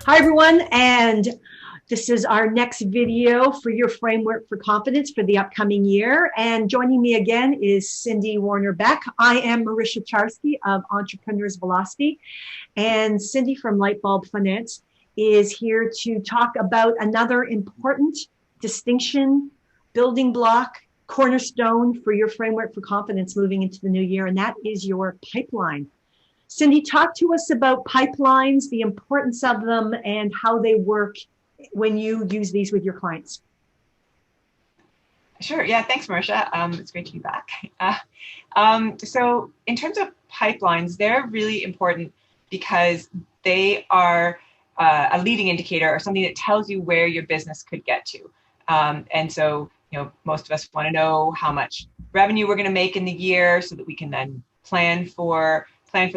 Hi, everyone, and this is our next video for your framework for confidence for the upcoming year. And joining me again is Cindy Warner Beck. I am Marysia Czarski of Entrepreneurs Velocity, and Cindy from Lightbulb Finance is here to talk about another important distinction, building block, cornerstone for your framework for confidence moving into the new year, and that is your pipeline. Cindy, talk to us about pipelines, the importance of them, and how they work when you use these with your clients. Sure. Yeah. Thanks, Marysia. It's great to be back. So in terms of pipelines, they're really important because they are a leading indicator or something that tells you where your business could get to. And so, most of us want to know how much revenue we're going to make in the year so that we can then plan for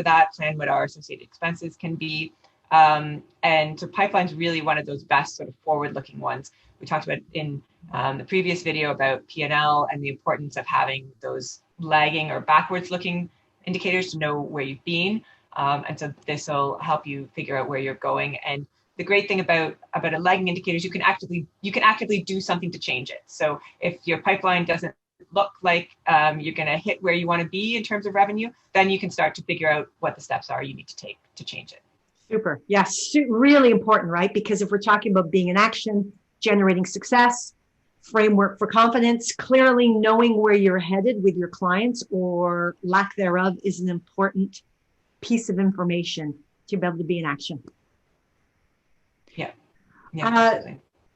that, plan what our associated expenses can be. And so pipeline's really one of those best sort of forward-looking ones. We talked about in the previous video about P&L and the importance of having those lagging or backwards-looking indicators to know where you've been. And so this will help you figure out where you're going. And the great thing about a lagging indicator is you can actively do something to change it. So if your pipeline doesn't look like you're going to hit where you want to be in terms of revenue, then you can start to figure out what the steps are you need to take to change it. Super. Yes, really important, right? Because if we're talking about being in action, generating success, framework for confidence, clearly knowing where you're headed with your clients or lack thereof is an important piece of information to be able to be in action. Yeah.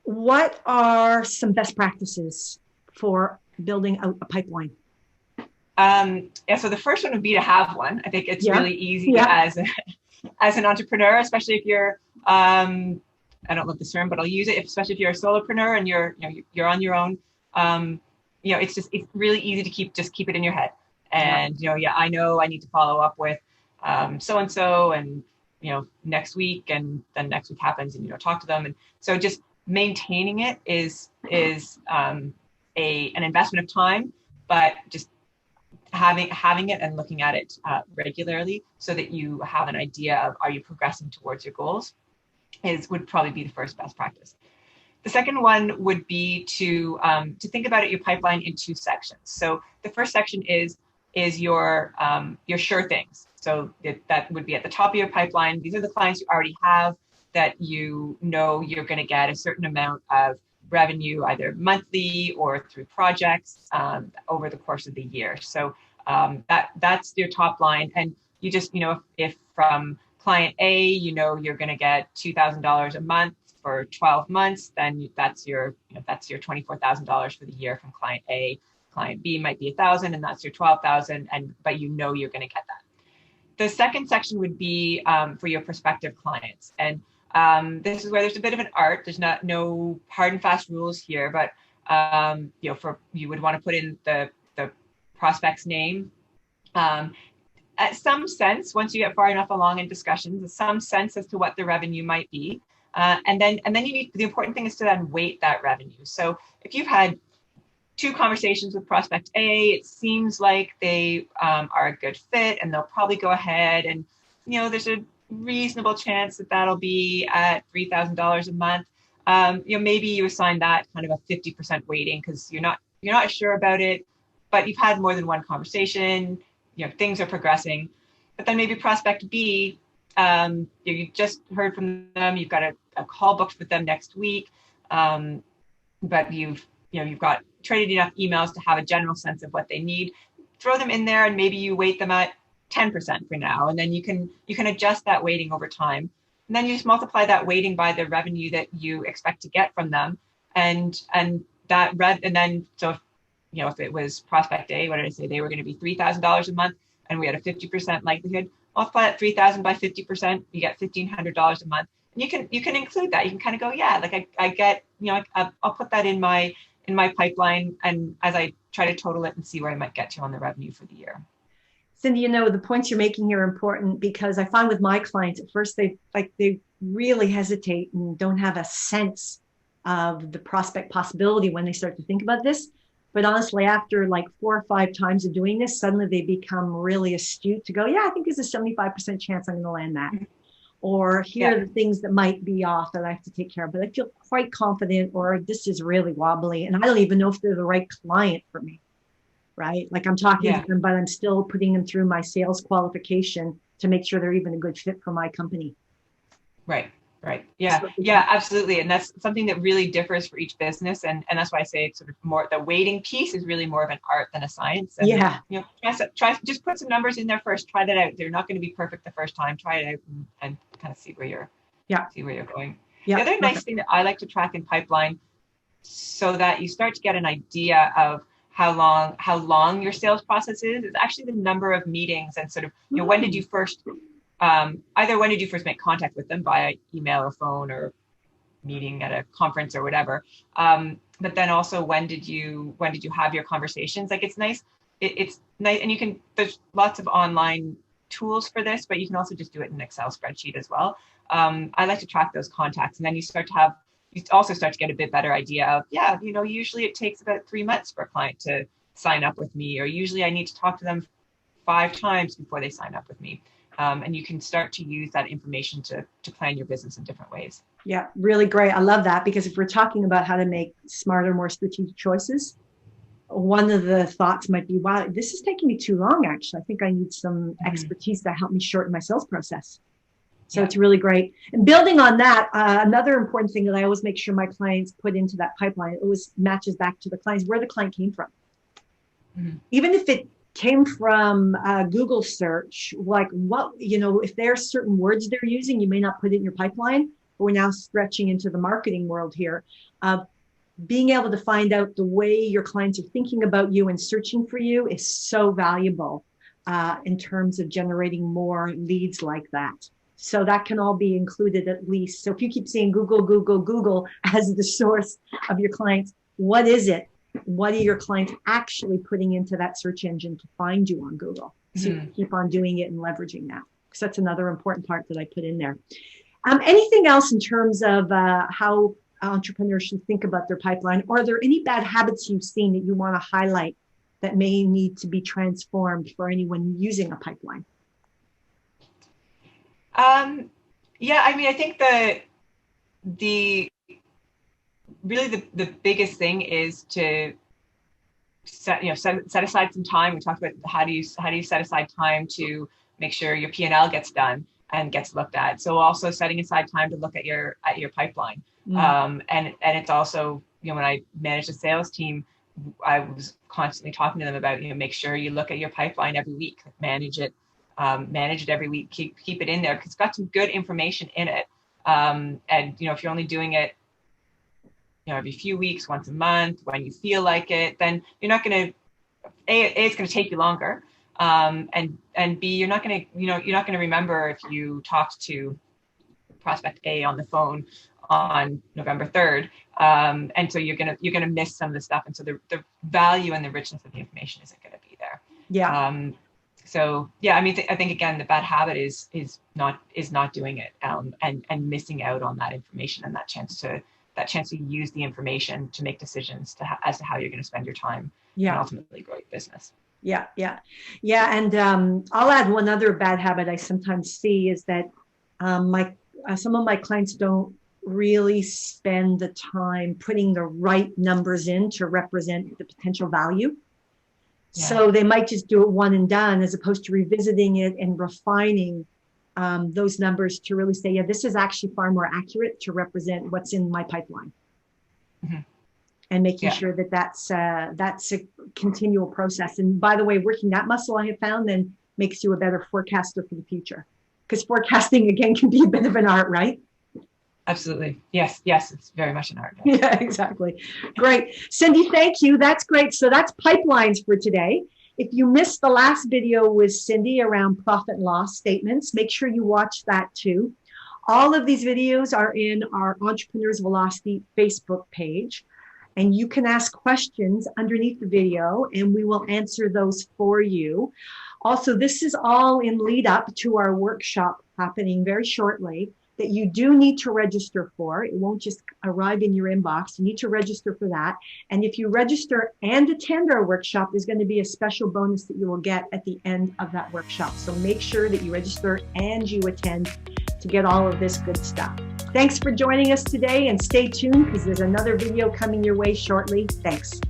What are some best practices for building out a pipeline? So the first one would be to have one. I think it's really easy as an entrepreneur, especially if you're, I don't love this term, but I'll use it, especially if you're a solopreneur and you're on your own. It's really easy to keep it in your head. And, I know I need to follow up with so-and-so and, next week, and then next week happens and you don't talk to them. And so just maintaining it is an investment of time, but just having it and looking at it regularly so that you have an idea of, are you progressing towards your goals, would probably be the first best practice. The second one would be to think about your pipeline in two sections. So the first section is your sure things. So that would be at the top of your pipeline. These are the clients you already have that you're going to get a certain amount of revenue, either monthly or through projects over the course of the year. So that's your top line. And you just, if from client A, you're going to get $2,000 a month for 12 months, then that's your $24,000 for the year from client A. Client B might be 1,000, and that's your 12,000. But you're going to get that. The second section would be for your prospective clients, and this is where there's a bit of an art. There's no hard and fast rules here, but you would want to put in the prospect's name. At some sense, once you get far enough along in discussions, some sense as to what the revenue might be, and then the important thing is to then weight that revenue. So if you've had 2 conversations with prospect A, it seems like they are a good fit and they'll probably go ahead, and there's a reasonable chance that that'll be at $3,000 a month. Maybe you assign that kind of a 50% weighting because you're not sure about it, but you've had more than one conversation. Things are progressing. But then maybe prospect B, you just heard from them. You've got a call booked with them next week, but you've got traded enough emails to have a general sense of what they need. Throw them in there, and maybe you weight them at 10% for now, and then you can adjust that weighting over time. And then you just multiply that weighting by the revenue that you expect to get from them, and then if it was prospect A, what did I say? They were going to be $3,000 a month, and we had a 50% likelihood. Multiply that 3,000 by 50%, you get $1,500 a month. And you can include that. You can kind of go, I get, I'll put that in my pipeline, and as I try to total it and see where I might get to on the revenue for the year. Cindy, the points you're making here are important because I find with my clients at first they really hesitate and don't have a sense of the prospect possibility when they start to think about this. But honestly, after like 4 or 5 times of doing this, suddenly they become really astute to go, I think there's a 75% chance I'm going to land that. or here are the things that might be off that I have to take care of, but I feel quite confident, or this is really wobbly and I don't even know if they're the right client for me, right? Like I'm talking to them, but I'm still putting them through my sales qualification to make sure they're even a good fit for my company. Right. Yeah. Yeah, absolutely. And that's something that really differs for each business. And that's why I say it's sort of more, the weighting piece is really more of an art than a science. And, you know, try just put some numbers in there first, try that out. They're not going to be perfect the first time. Try it out and kind of see where you're going. The other nice thing that I like to track in pipeline, so that you start to get an idea of how long your sales process is actually the number of meetings and sort of, you know, when did you first make contact with them via email or phone or meeting at a conference or whatever. But then also when did you have your conversations? Like it's nice, and there's lots of online tools for this, but you can also just do it in an Excel spreadsheet as well. I like to track those contacts, and then you also start to get a bit better idea of, you know, usually it takes about 3 months for a client to sign up with me, or usually I need to talk to them 5 times before they sign up with me. And you can start to use that information to plan your business in different ways. Yeah, really great. I love that, because if we're talking about how to make smarter, more strategic choices, one of the thoughts might be, wow, this is taking me too long, actually. I think I need some expertise to help me shorten my sales process. So it's really great. And building on that, another important thing that I always make sure my clients put into that pipeline, it always matches back to the clients, where the client came from. Even if it came from a Google search, like what, you know, if there are certain words they're using, you may not put it in your pipeline, but we're now stretching into the marketing world here. Being able to find out the way your clients are thinking about you and searching for you is so valuable in terms of generating more leads like that. So that can all be included at least. So if you keep saying Google as the source of your clients, what is it? What are your clients actually putting into that search engine to find you on Google? So you keep on doing it and leveraging that, because that's another important part that I put in there. Anything else in terms of how entrepreneurs should think about their pipeline? Or are there any bad habits you've seen that you want to highlight that may need to be transformed for anyone using a pipeline? Yeah, I mean, I think the biggest thing is to set aside some time. We talked about how do you set aside time to make sure your P&L gets done and gets looked at. So also setting aside time to look at your pipeline. And it's also, you know, when I managed a sales team, I was constantly talking to them about, you know, make sure you look at your pipeline every week, manage it every week, keep it in there, because it's got some good information in it. And, you know, if you're only doing it, you know, every few weeks, once a month, when you feel like it, then you're not going to, it's going to take you longer. And B, you're not going to remember if you talked to prospect A on the phone on November 3rd. And so you're going to miss some of the stuff. And so the value and the richness of the information isn't going to be there. Yeah. So yeah, I mean, I think again, the bad habit is not doing it, and missing out on that information and that chance to use the information to make decisions as to how you're going to spend your time and ultimately grow your business. Yeah. And I'll add one other bad habit I sometimes see is that some of my clients don't really spend the time putting the right numbers in to represent the potential value. Yeah. So they might just do it one and done, as opposed to revisiting it and refining those numbers to really say, yeah, this is actually far more accurate to represent what's in my pipeline. And making sure that that's a continual process. And by the way, working that muscle, I have found, then makes you a better forecaster for the future, because forecasting again can be a bit of an art, right? Absolutely. Yes, it's very much an art. Yeah, exactly. Great. Cindy, thank you. That's great. So that's pipelines for today. If you missed the last video with Cindy around profit and loss statements, make sure you watch that too. All of these videos are in our Entrepreneurs Velocity Facebook page, and you can ask questions underneath the video and we will answer those for you. Also, this is all in lead up to our workshop happening very shortly, that you do need to register for. It won't just arrive in your inbox. You need to register for that. And if you register and attend our workshop, there's going to be a special bonus that you will get at the end of that workshop. So make sure that you register and you attend to get all of this good stuff. Thanks for joining us today, and stay tuned because there's another video coming your way shortly. Thanks.